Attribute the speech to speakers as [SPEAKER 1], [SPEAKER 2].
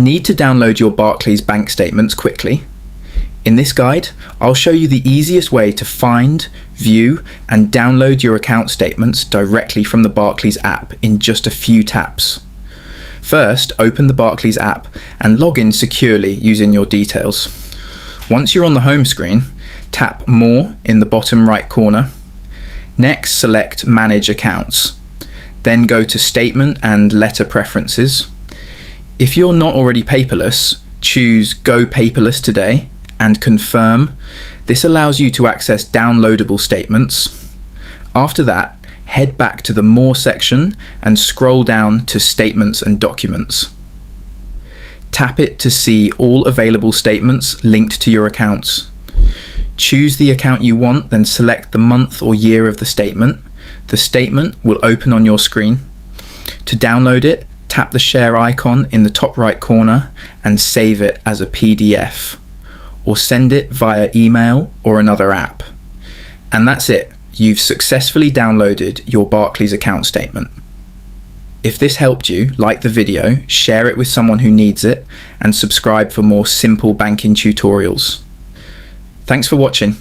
[SPEAKER 1] Need to download your Barclays bank statements quickly? In this guide, I'll show you the easiest way to find, view, and download your account statements directly from the Barclays app in just a few taps. First, open the Barclays app and log in securely using your details. Once you're on the home screen, tap More in the bottom right corner. Next, select Manage Accounts. Then go to Statement and Letter Preferences. If you're not already paperless, choose Go Paperless today and confirm. This allows you to access downloadable statements. After that, head back to the More section and scroll down to Statements and Documents. Tap it to see all available statements linked to your accounts. Choose the account you want, then select the month or year of the statement. The statement will open on your screen. To download it, tap the share icon in the top right corner and save it as a PDF, or send it via email or another app. And that's it. You've successfully downloaded your Barclays account statement. If this helped you, like the video, share it with someone who needs it, and subscribe for more simple banking tutorials. Thanks for watching.